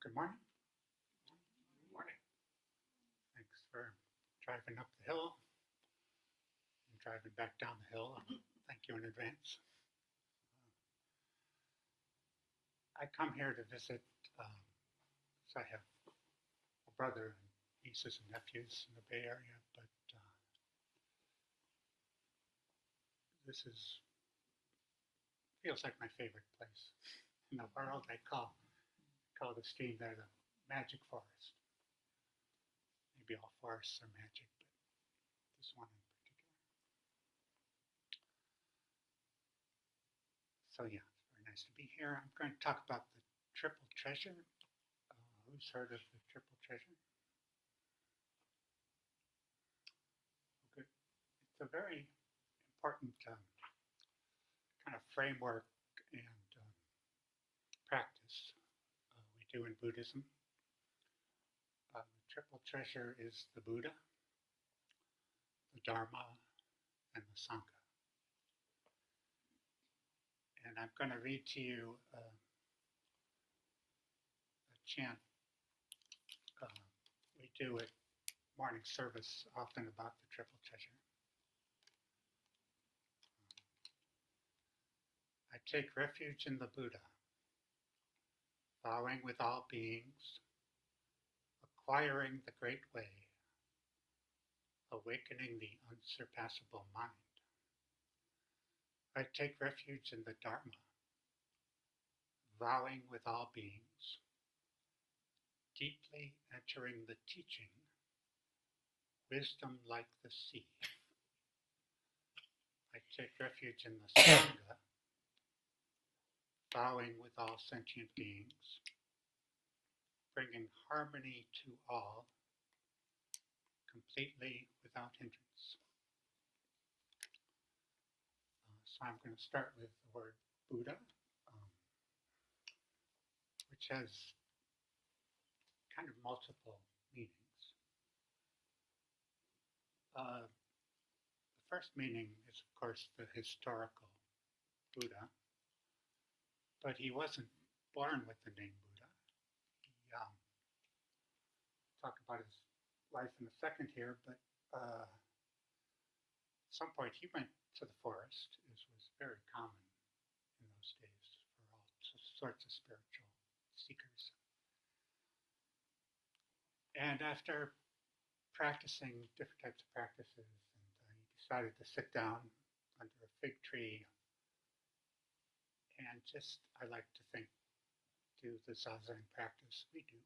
Good morning. Good morning. Thanks for driving up the hill and driving back down the hill. Thank you in advance. I come here to visit, um, so I have a brother and nieces and nephews in the Bay Area, but this feels like my favorite place in the world. I call the stream there the magic forest. Maybe all forests are magic, but this one in particular. So yeah, it's very nice to be here. I'm going to talk about the triple treasure. Who's heard of the triple treasure? Okay. It's a very important kind of framework and practice we do in Buddhism. The triple treasure is the Buddha, the Dharma, and the Sangha. And I'm going to read to you a chant we do at morning service often about the triple treasure. I take refuge in the Buddha, bowing with all beings, acquiring the great way, awakening the unsurpassable mind. I take refuge in the Dharma, vowing with all beings, deeply entering the teaching, wisdom like the sea. I take refuge in the Sangha, bowing with all sentient beings, bringing harmony to all, completely without hindrance. So I'm going to start with the word Buddha, which has kind of multiple meanings. The first meaning is, of course, the historical Buddha, but he wasn't born with the name Buddha. Talk about his life in a second here, but at some point he went to the forest, as was very common in those days for all sorts of spiritual seekers. And after practicing different types of practices, and he decided to sit down under a fig tree and just, I like to think, do the zazen practice we do.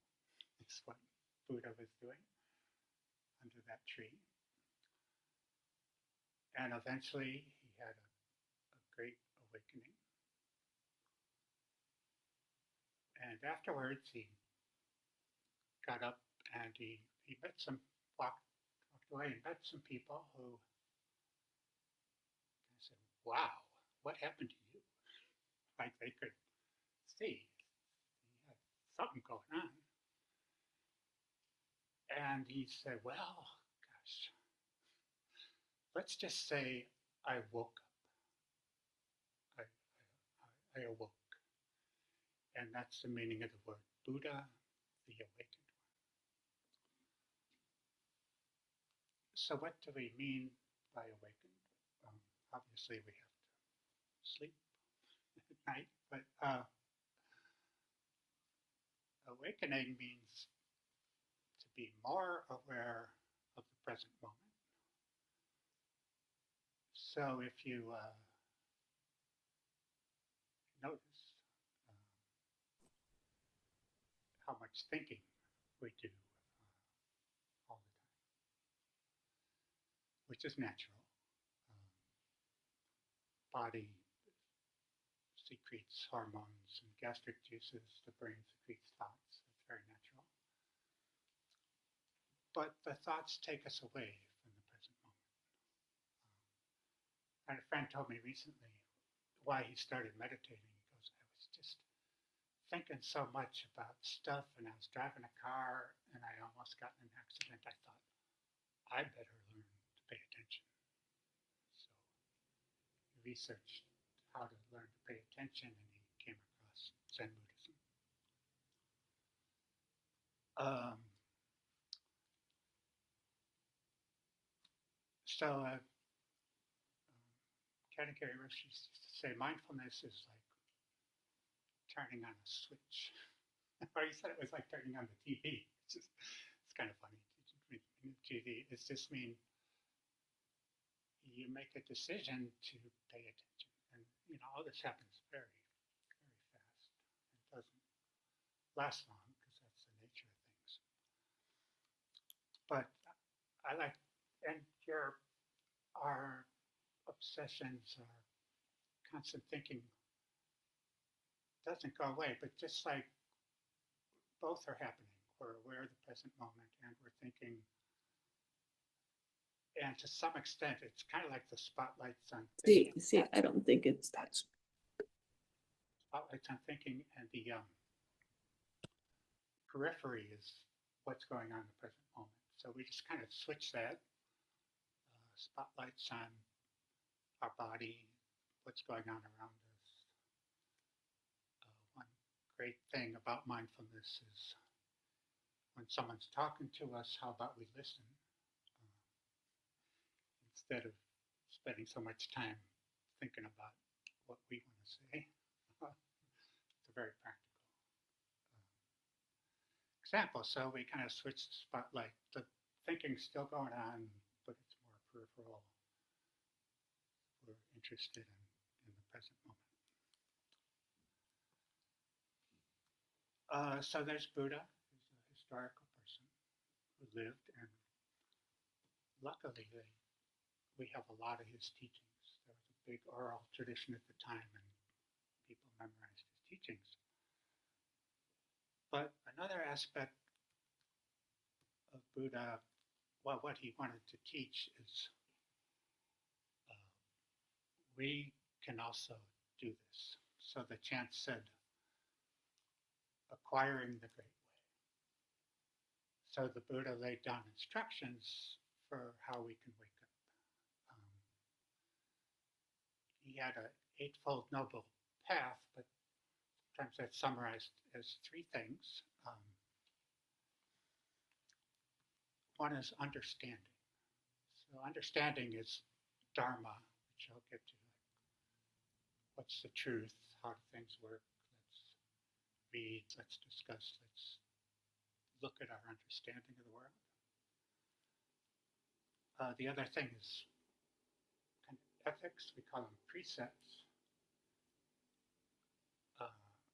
It's what Buddha was doing under that tree. And eventually he had a great awakening. And afterwards he got up and he met walked away and met some people who said, wow, what happened to you? Like they could see he had something going on. And he said, well, gosh, let's just say I woke up. I awoke. And that's the meaning of the word Buddha, the awakened one. So what do we mean by awakened? Obviously we have to sleep at night, but awakening means to be more aware of the present moment. So if you notice how much thinking we do all the time, which is natural. Body secretes hormones and gastric juices, the brain secretes thoughts. It's very natural. But the thoughts take us away from the present moment. And a friend told me recently why he started meditating. He goes, I was just thinking so much about stuff, and I was driving a car and I almost got in an accident. I thought, I better learn to pay attention. So he researched how to learn to pay attention, and he came across Zen Buddhism. Um, so Katagiri Roshi used to say mindfulness is like turning on a switch. Or he said it was like turning on the TV. It's kind of funny. TV. It's just mean you make a decision to pay attention, and all this happens very, very fast. It doesn't last long because that's the nature of things. But I like, and our obsessions, our constant thinking doesn't go away, but just like both are happening. We're aware of the present moment and we're thinking, and to some extent, it's kind of like the spotlights on thinking. See, I don't think it's that. Spotlights on thinking, and the periphery is what's going on in the present moment. So we just kind of switch that. Spotlights on our body, what's going on around us. One great thing about mindfulness is when someone's talking to us, how about we listen instead of spending so much time thinking about what we want to say. It's a very practical example. So we kind of switch the spotlight. The thinking's still going on, but it's more peripheral. We're interested in the present moment. So there's Buddha, who's a historical person who lived, and luckily we have a lot of his teachings. There was a big oral tradition at the time, and people memorized his teachings. But another aspect of Buddha, well, what he wanted to teach is we can also do this. So the chant said, acquiring the great way. So the Buddha laid down instructions for how we can wake up. He had an eightfold noble path, but sometimes that's summarized as three things. One is understanding. So understanding is Dharma, which I'll get to. What's the truth? How do things work? Let's read, let's discuss, let's look at our understanding of the world. The other thing is kind of ethics. We call them precepts.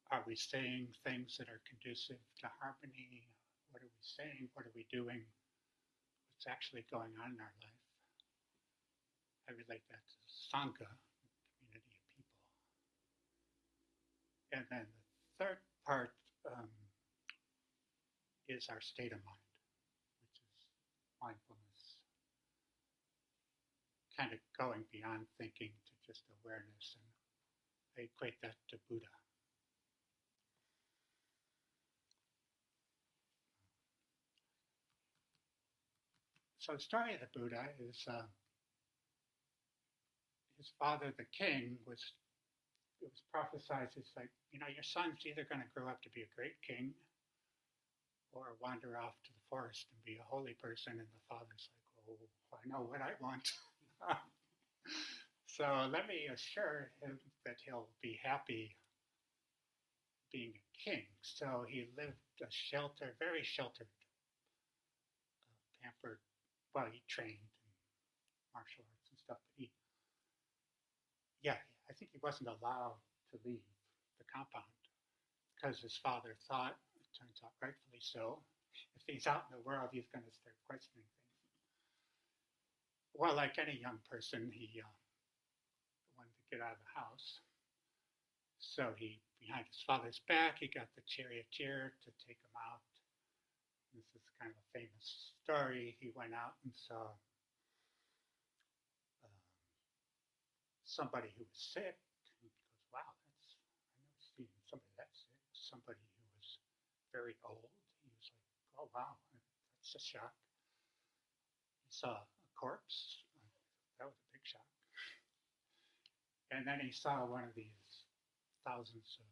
Are we saying things that are conducive to harmony? What are we saying? What are we doing? What's actually going on in our life? I relate that to Sangha, community of people. And then the third part is our state of mind, which is mindfulness, kind of going beyond thinking to just awareness, and I equate that to Buddha. So the story of the Buddha is his father, the king, it was prophesied, it's like, your son's either going to grow up to be a great king or wander off to the forest and be a holy person. And the father's like, oh, I know what I want. So let me assure him that he'll be happy being a king. So he lived a very sheltered, pampered, well, he trained in martial arts and stuff, but I think he wasn't allowed to leave the compound because his father thought, it turns out rightfully so, if he's out in the world, he's going to start questioning things. Well, like any young person, he wanted to get out of the house. So behind his father's back, he got the charioteer to take him out. This is kind of a famous story. He went out and saw somebody who was sick. And he goes, wow, I've never seen somebody that sick. Somebody who was very old. He was like, oh, wow, that's a shock. He saw a corpse. That was a big shock. And then he saw one of these thousands of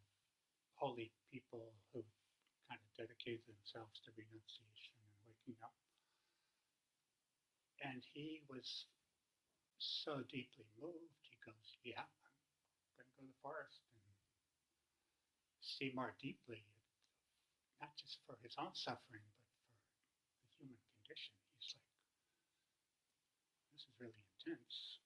holy people who kind of dedicated themselves ourselves to renunciation and waking up. And he was so deeply moved. He goes, yeah, I'm going to go to the forest and see more deeply, not just for his own suffering, but for the human condition. He's like, this is really intense.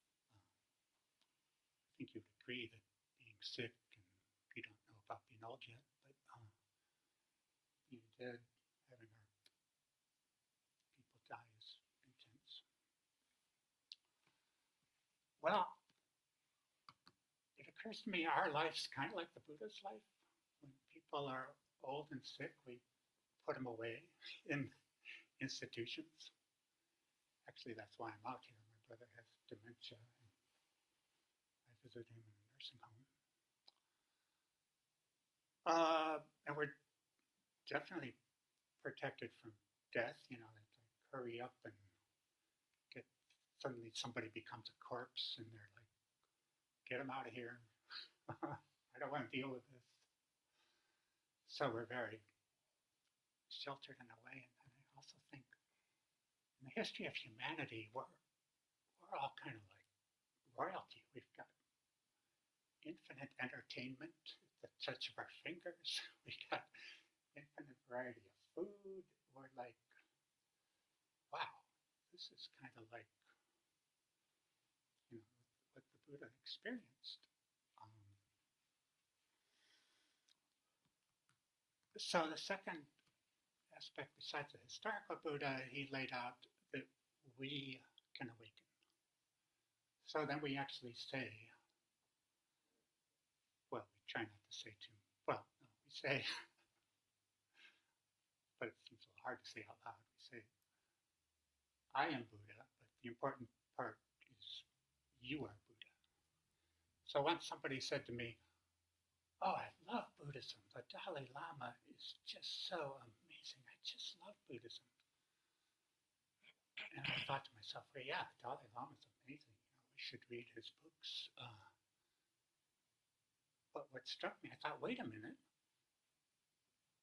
I think you would agree that being sick, and we don't know about being old yet, but being dead, having our people die is intense. Well, it occurs to me our life's kind of like the Buddha's life. When people are old and sick, we put them away in institutions. Actually, that's why I'm out here. My brother has dementia, and I visit him in a nursing home. And we're definitely protected from death. You know, they hurry up and get. Suddenly, somebody becomes a corpse, and they're like, "Get him out of here! I don't want to deal with this." So we're very sheltered in a way, and I also think in the history of humanity, we're all kind of like royalty. We've got infinite entertainment at the touch of our fingers. We've got infinite variety of food. We're like, wow, this is kind of like, you know, what the Buddha experienced. So the second aspect, besides the historical Buddha, he laid out that we can awaken. So then we actually say, well, we try not to say too, well, no, we say, but it seems a little hard to say out loud. We say, I am Buddha, but the important part is you are Buddha. So once somebody said to me, oh, I love Buddhism. The Dalai Lama is just so amazing. I just love Buddhism. And I thought to myself, well, yeah, the Dalai Lama is amazing. You know, we should read his books. But what struck me, I thought, wait a minute.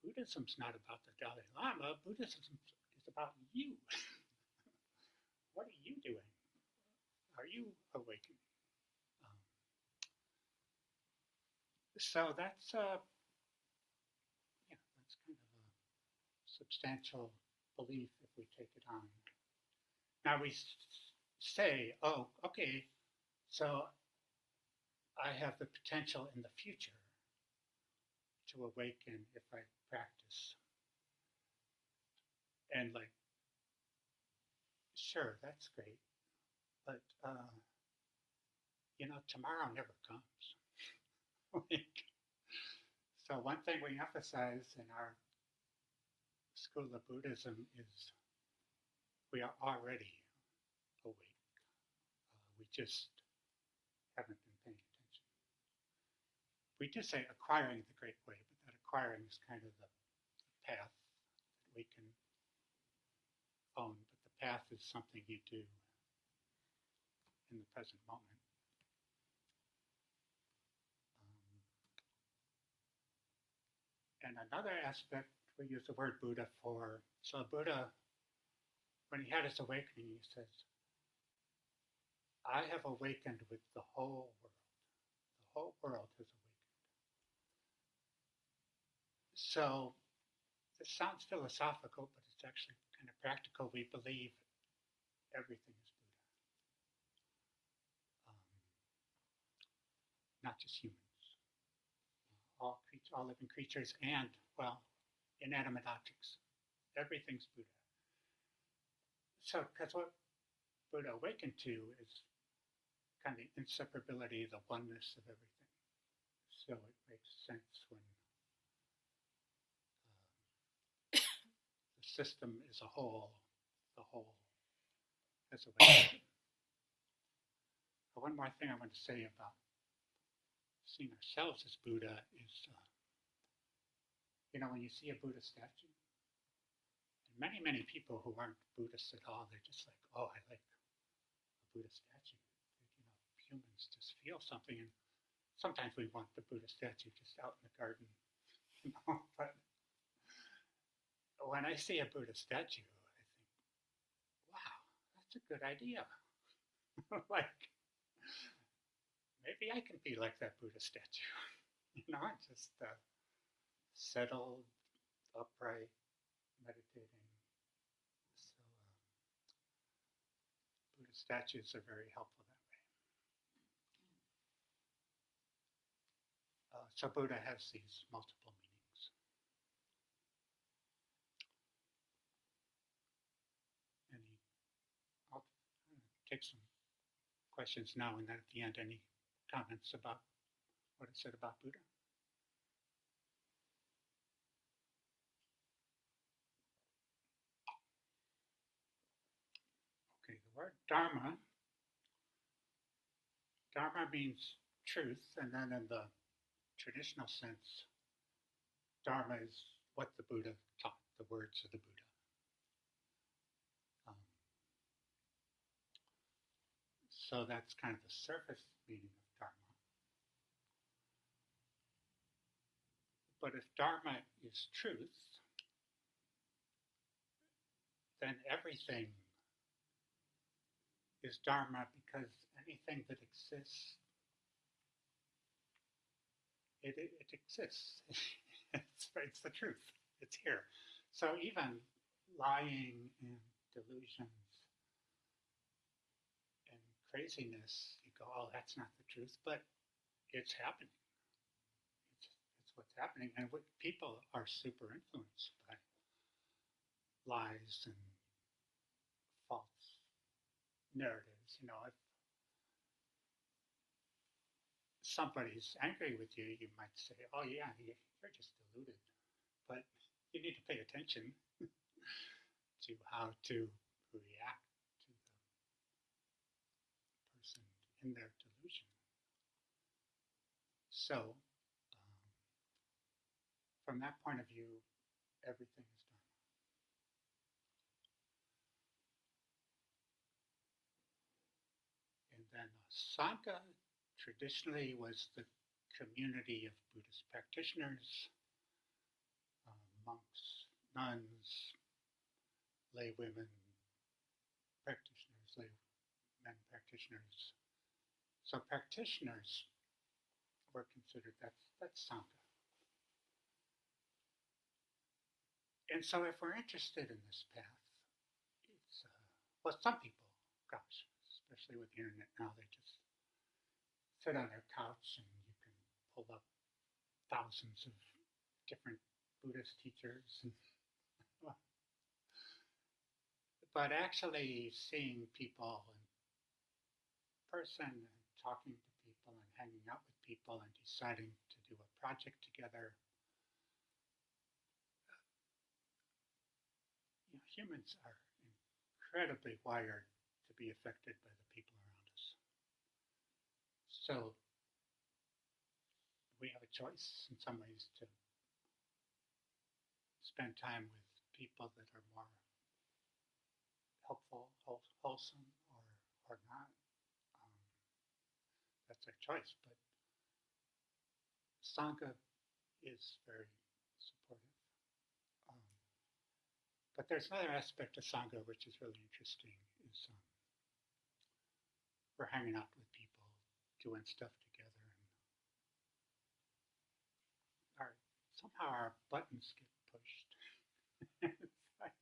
Buddhism's not about the Dalai Lama. Buddhism is about you. What are you doing? Are you awakening? So that's that's kind of a substantial belief if we take it on. Now we say, oh, okay, so I have the potential in the future to awaken if I practice. And like, sure, that's great, but tomorrow never comes. So one thing we emphasize in our school of Buddhism is we are already awake. We just haven't been paying attention. We do say acquiring the great way, but that acquiring is kind of the path that we can own. But the path is something you do in the present moment. And another aspect, we use the word Buddha for. So Buddha, when he had his awakening, he says, I have awakened with the whole world. The whole world has awakened. So this sounds philosophical, but it's actually kind of practical. We believe everything is Buddha. Not just humans. All living creatures and, well, inanimate objects. Everything's Buddha. So, because what Buddha awakened to is kind of inseparability, the oneness of everything. So it makes sense when the system is a whole, the whole has awakened. One more thing I want to say about seeing ourselves as Buddha is, when you see a Buddha statue, and many people who aren't Buddhists at all, they're just like, oh, I like a Buddha statue. Humans just feel something, and sometimes we want the Buddha statue just out in the garden, But when I see a Buddha statue, I think, wow, that's a good idea. Like, maybe I can be like that Buddha statue. Just settled, upright, meditating. So Buddha statues are very helpful that way. So Buddha has these multiple meanings. I'll take some questions now, and then at the end, any comments about what I said about Buddha? Okay, the word Dharma. Dharma means truth, and then in the traditional sense, Dharma is what the Buddha taught, the words of the Buddha. So that's kind of the surface meaning of Dharma. But if Dharma is truth, then everything is Dharma, because anything that exists, it exists. It's the truth. It's here. So even lying and delusions and craziness, you go, oh, that's not the truth, but it's happening. It's what's happening. And what people are super influenced by lies and false narratives. If somebody's angry with you, you might say, oh yeah, you're just deluded. But you need to pay attention to how to react to the person in their delusion. So, from that point of view, everything is Dharma. And then Sangha traditionally was the community of Buddhist practitioners, monks, nuns, lay women practitioners, lay men practitioners. So practitioners were considered, that's Sangha. And so if we're interested in this path, it's, well, some people, gosh, especially with the internet now, they just sit on their couch and you can pull up thousands of different Buddhist teachers. But actually seeing people in person and talking to people and hanging out with people and deciding to do a project together, humans are incredibly wired to be affected by the people around us. So we have a choice in some ways to spend time with people that are more helpful, wholesome, or not. That's our choice. But Sangha is very supportive. But there's another aspect of Sangha which is really interesting, is we're hanging out with people, doing stuff together, and somehow our buttons get pushed. It's like,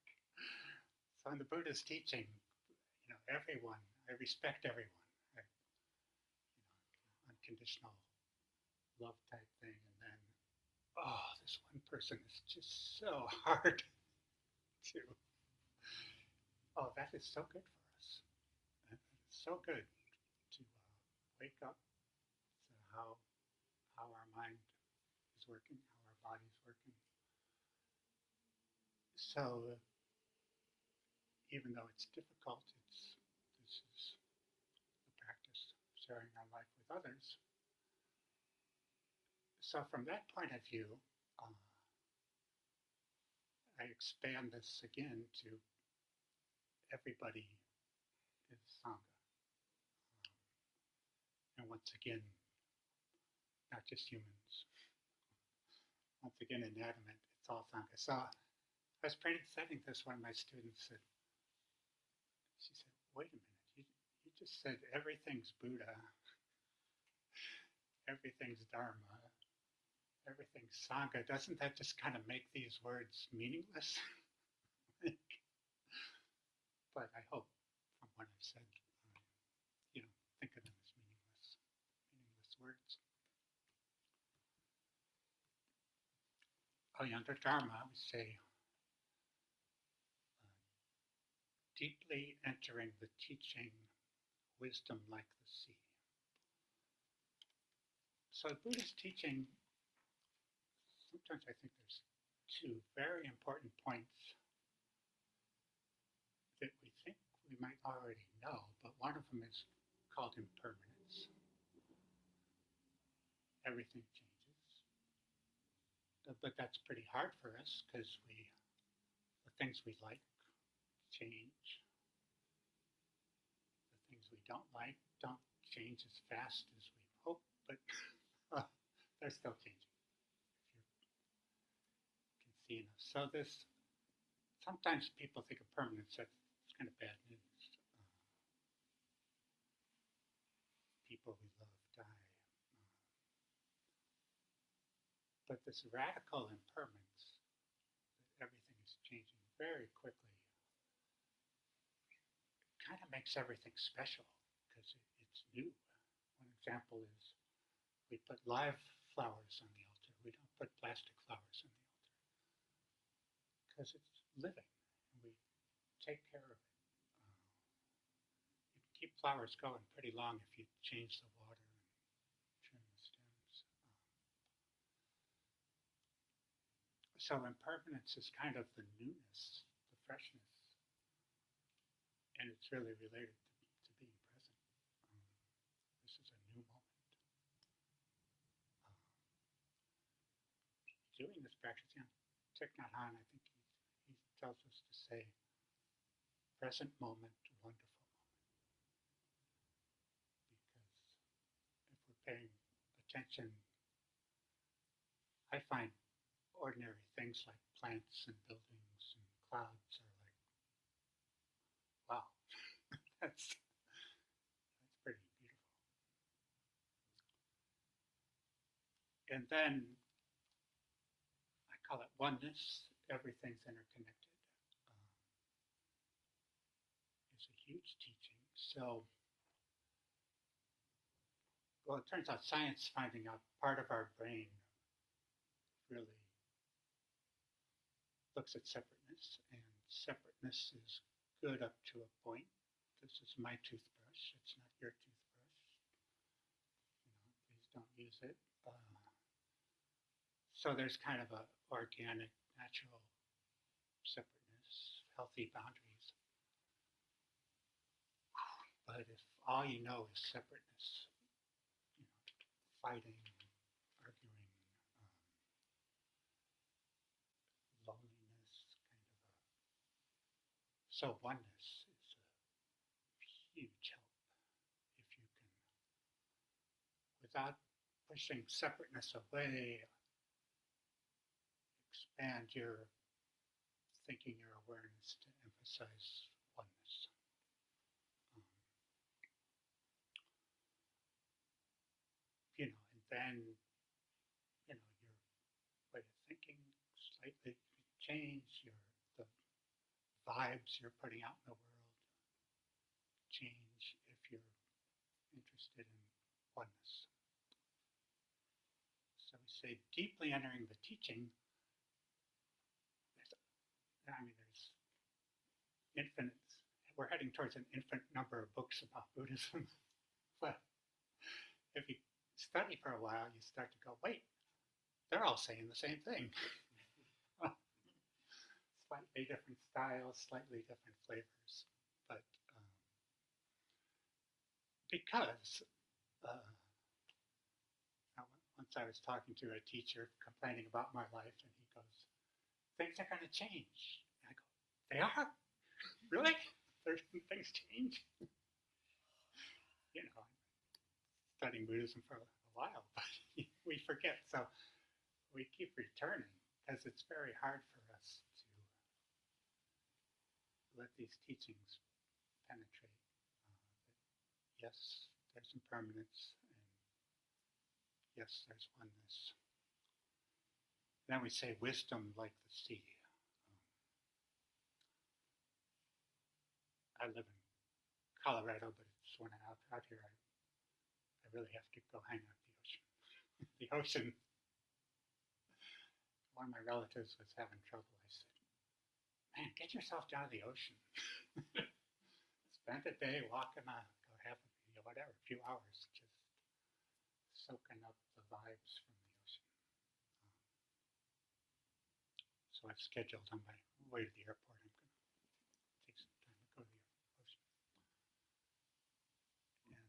so in the Buddha's teaching, everyone, I respect everyone, unconditional love type thing, and then, oh, this one person is just so hard to, oh, that is so good for us. That is so good to wake up to how our mind is working, how our body is working. So even though it's difficult, this is the practice of sharing our life with others. So from that point of view, I expand this again to everybody is Sangha. And once again, not just humans. Once again, inanimate, it's all Sangha. So I was setting this, one of my students said, she said, wait a minute, you just said everything's Buddha, everything's Dharma, everything's Sangha. Doesn't that just kind of make these words meaningless? But I hope from what I've said, think of them as meaningless words. Under Dharma, we say, deeply entering the teaching, wisdom like the sea. So Buddha's teaching, sometimes I think there's two very important points that we think we might already know, but one of them is called impermanence. Everything changes. But that's pretty hard for us because the things we like change. The things we don't like don't change as fast as we hope, but they're still changing, if you can see enough. So sometimes people think of permanence, that's kind of bad news. People we love die. But this radical impermanence, that everything is changing very quickly, kind of makes everything special because it's new. One example is we put live flowers on the altar. We don't put plastic flowers on the altar because it's living and we take care of it. You can keep flowers going pretty long if you change the water and trim the stems. So impermanence is kind of the newness, the freshness, and it's really related to being present. This is a new moment. Doing this practice, Thich Nhat Hanh, I think he tells us to say, present moment, wonderful moment. Because if we're paying attention, I find ordinary things like plants and buildings and clouds are like, wow, that's pretty beautiful. And then I call it oneness. Everything's interconnected. It's a huge teaching. So, well, it turns out science finding out part of our brain really looks at separateness, and separateness is good up to a point. This is my toothbrush. It's not your toothbrush. Please don't use it. So there's kind of a organic, natural separateness, healthy boundaries. But if all you know is separateness, fighting, arguing, loneliness, kind of so oneness is a huge help if you can, without pushing separateness away, expand your thinking, your awareness to emphasize oneness. And then, your way of thinking slightly change, the vibes you're putting out in the world change if you're interested in oneness. So we say deeply entering the teaching, there's infinite, we're heading towards an infinite number of books about Buddhism. But if you study for a while, you start to go, wait, they're all saying the same thing. Slightly different styles, slightly different flavors. But because once I was talking to a teacher complaining about my life, and he goes, things are going to change. And I go, they are? Really? Things change? Studying Buddhism for a while, but we forget. So we keep returning because it's very hard for us to let these teachings penetrate. Yes, there's impermanence, and yes, there's oneness. Then we say wisdom like the sea. I live in Colorado, but it's when I'm out here, I really have to go hang out at the ocean. The ocean, one of my relatives was having trouble. I said, man, get yourself down to the ocean. Spend a day walking on, go have whatever, a few hours, just soaking up the vibes from the ocean. So I've scheduled on my way to the airport, I'm going to take some time to go to the ocean. And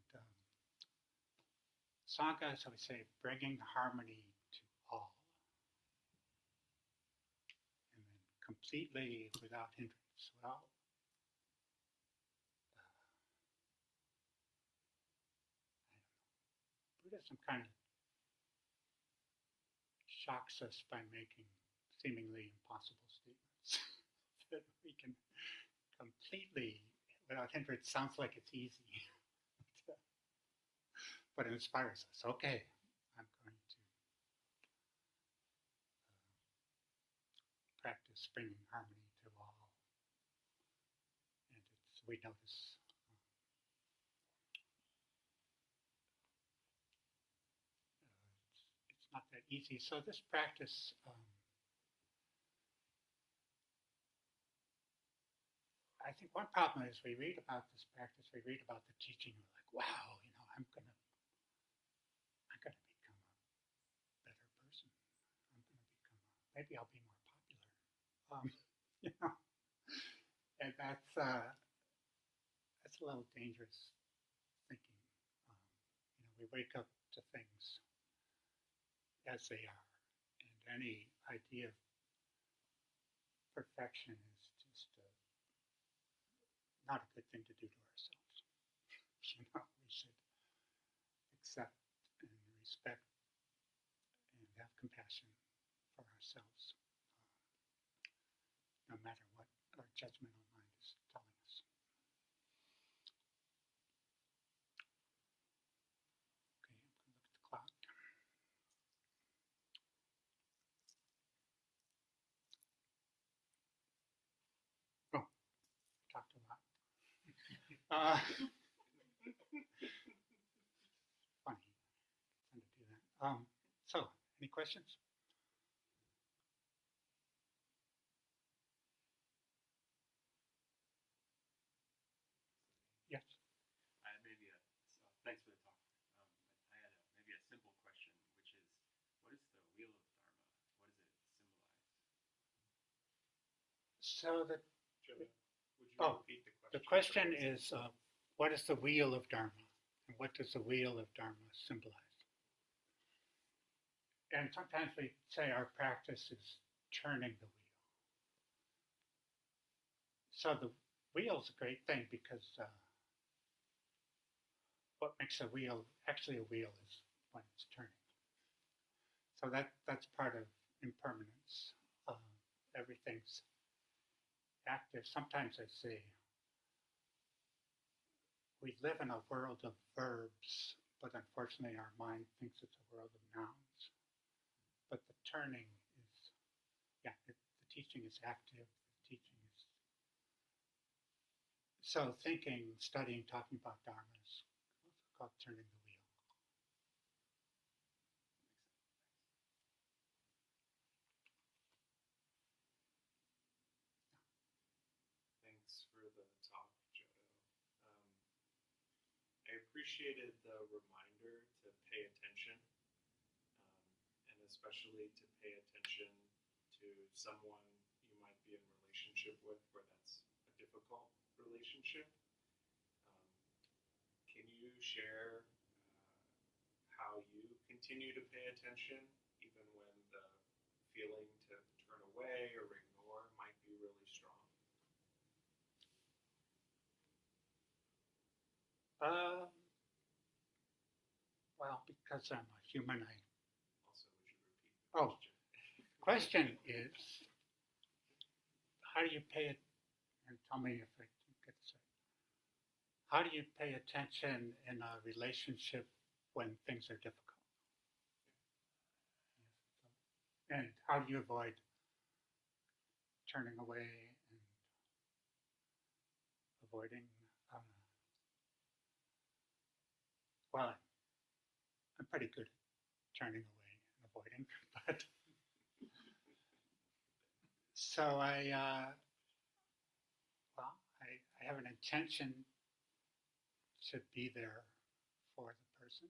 Sangha, so we say, bringing harmony to all. And then completely without hindrance. Well, Buddhism kind of shocks us by making seemingly impossible statements that we can completely, without hindrance, sounds like it's easy, but it inspires us. Okay, I'm going to practice bringing harmony to all, and we notice it's not that easy. So this practice, I think one problem is we read about this practice, we read about the teaching, we're like, wow, I'm gonna become a better person. Maybe I'll be more popular. You know, and that's a little dangerous thinking. We wake up to things as they are, and any idea of perfection is just not a good thing to do to ourselves. We should accept and respect and have compassion for ourselves, no matter what our judgmental mind is telling us. Okay, I'm going to look at the clock. Oh, I talked a lot. Funny, fun to do that. So, any questions? Yes. Thanks for the talk. I had maybe a simple question, which is, what is the wheel of Dharma? What does it symbolize? So Jodo, would you repeat the question? The question is, what is the wheel of Dharma? And what does the wheel of Dharma symbolize? And sometimes we say our practice is turning the wheel. So the wheel is a great thing because what makes a wheel actually a wheel is when it's turning. So that's part of impermanence. Everything's active. Sometimes I say we live in a world of verbs, but unfortunately our mind thinks it's a world of nouns. But the turning is, the teaching is active. The teaching is so thinking, studying, talking about Dharma is called turning the wheel. Thanks for the talk, Jodo. I appreciated the reminder to pay attention, and especially to pay attention to someone you might be in relationship with where that's a difficult relationship. Can you share how you continue to pay attention even when the feeling to turn away or ignore might be really strong? Well, because I'm a human, Also, would you repeat the question? Question is, how do you pay it? and tell me if I get this right. How do you pay attention in a relationship when things are difficult? And how do you avoid turning away and avoiding? Well, I'm pretty good at turning away and avoiding, but so I have an intention to be there for the person.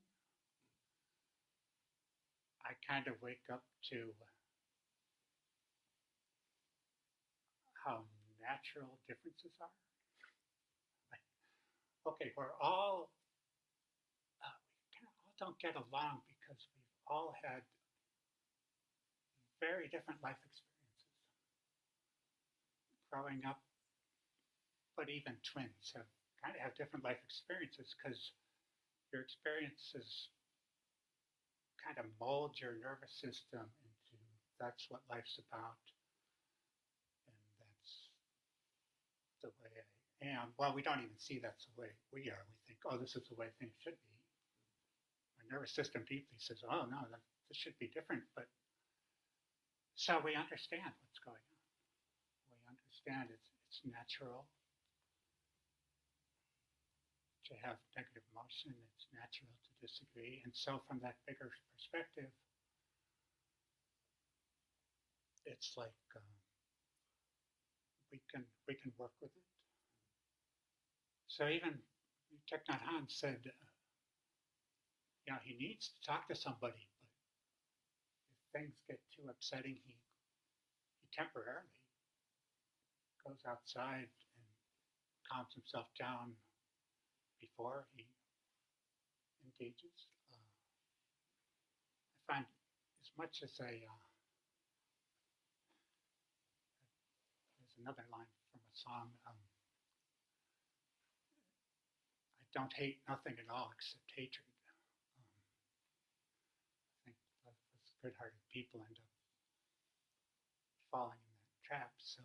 I kind of wake up to how natural differences are. Okay, we're all we kind of all don't get along because we've all had very different life experiences growing up, but even twins kind of have different life experiences because your experiences kind of mold your nervous system into that's what life's about, and that's the way I am. Well, we don't even see that's the way we are. We think, oh, this is the way things should be. My nervous system deeply says, oh no, this should be different. But so we understand what's going on. We understand it's natural to have negative emotion. It's natural to disagree. And so from that bigger perspective, it's like we can work with it. So even Thich Nhat Hanh said, he needs to talk to somebody, but if things get too upsetting, he temporarily goes outside and calms himself down before he engages. I find as much as there's another line from a song, I don't hate nothing at all except hatred. I think those good-hearted people end up falling in that trap. So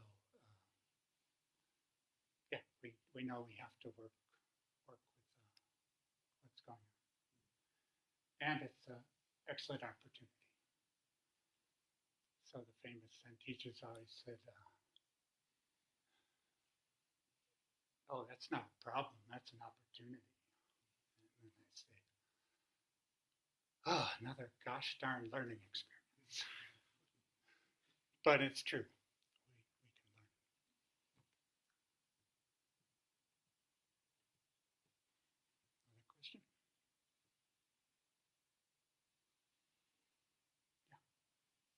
we know we have to work with what's going on, and it's an excellent opportunity. So the famous Zen teachers always said, "Oh, that's not a problem. That's an opportunity." And then I say, "Oh, another gosh darn learning experience." But it's true. We can learn. Another question? Yeah. Could you share some words about emptiness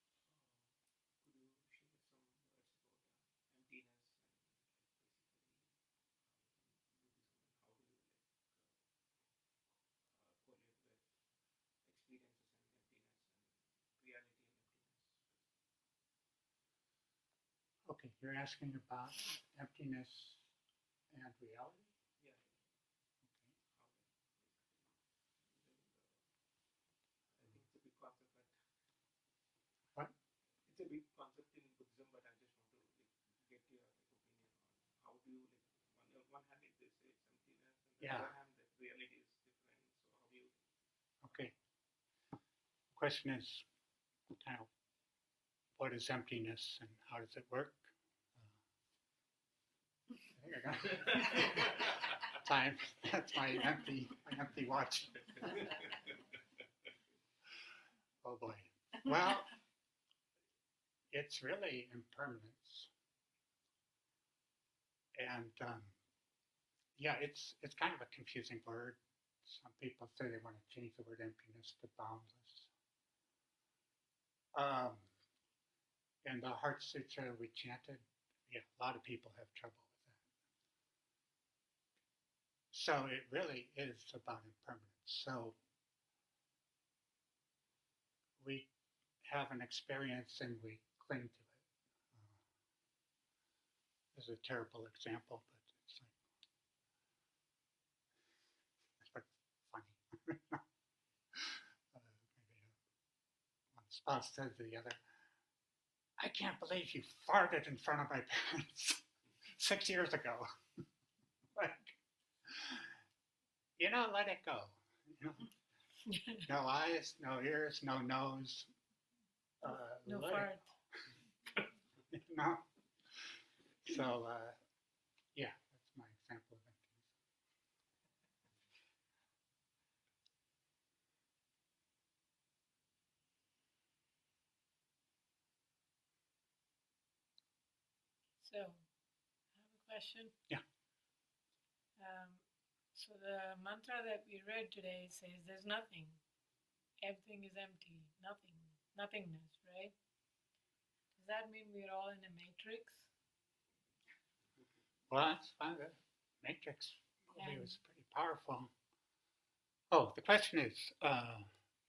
and basically how do you correlate with experiences and emptiness and reality and emptiness? Okay, you're asking about emptiness and reality? Yeah, how that What? it's a big concept in Buddhism, but I just want to get your opinion on how do you on one hand they say it's emptiness, and on the other hand that reality is different. So how do you? Okay. The question is kind of what is emptiness and how does it work? I think I got time. That's my empty watch. Oh boy. Well, it's really impermanence, and it's kind of a confusing word. Some people say they want to change the word emptiness to boundless. In the Heart Sutra we chanted, a lot of people have trouble with that. So it really is about impermanence. So we have an experience and we cling to it. This is a terrible example, but it's funny. Maybe one spouse said to the other, "I can't believe you farted in front of my parents." 6 years ago. Like, let it go. No eyes, no ears, no nose. No Let fart. it go. So, yeah, that's my example of emptiness. So, I have a question. Yeah. So the mantra that we read today says there's nothing. Everything is empty. Nothing. Nothingness, right? Does that mean we're all in a matrix? Well, that's fine. The Matrix movie And was pretty powerful. Oh, the question is,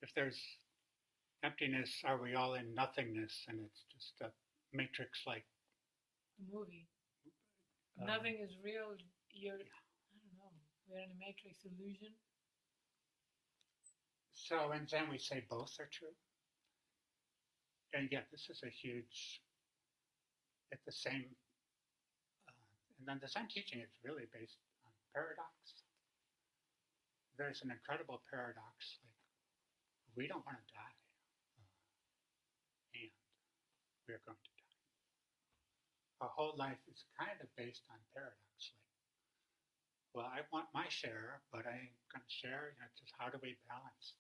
if there's emptiness, are we all in nothingness? And it's just a matrix-like. the movie. Uh, Nothing is real. I don't know. We're in a matrix illusion. So in Zen, we say both are true. And yeah, this is a huge, at the same, and then the Zen teaching is really based on paradox. There's an incredible paradox, like we don't want to die, and we're going to die. Our whole life is kind of based on paradox, like, well, I want my share, but I ain't going to share. Just how do we balance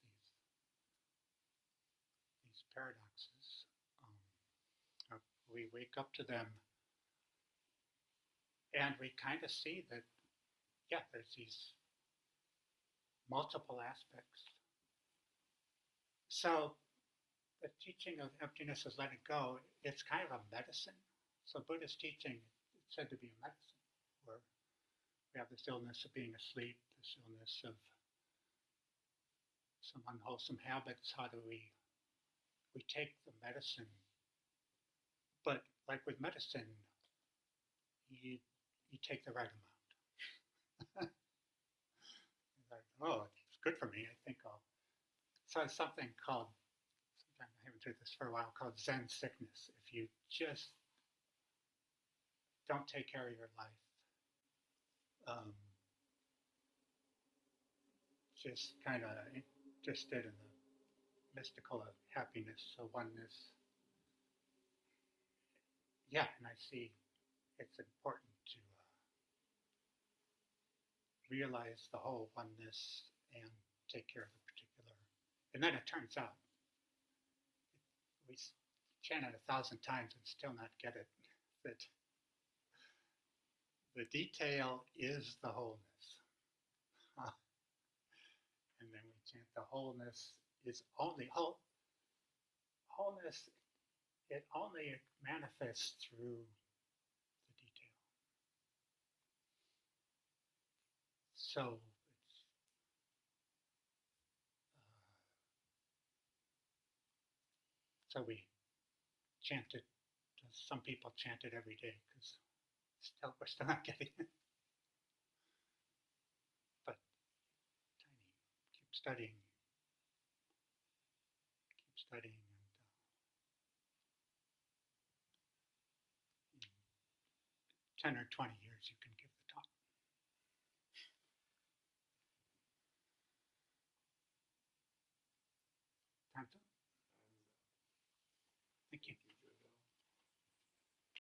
these paradoxes? We wake up to them, and we kind of see that, yeah, there's these multiple aspects. So the teaching of emptiness is let it go. It's kind of a medicine. So Buddha's teaching, it's said to be a medicine, where we have this illness of being asleep, this illness of some unwholesome habits. How do we take the medicine? But like with medicine, you take the right amount. Like, oh, it's good for me. I think I'll. So it's something called, sometimes I haven't heard this for a while, called Zen sickness. If you just don't take care of your life, just kind of interested in the mystical of happiness, so oneness. Yeah, and I see it's important to realize the whole oneness and take care of the particular. And then it turns out, we chant it 1,000 times and still not get it, that the detail is the wholeness. And then we chant the wholeness is only wholeness. It only manifests through the detail. So it's, so we chant it. Some people chant it every day because we're still not getting it. But tiny, keep studying, and in 10 or 20 years you can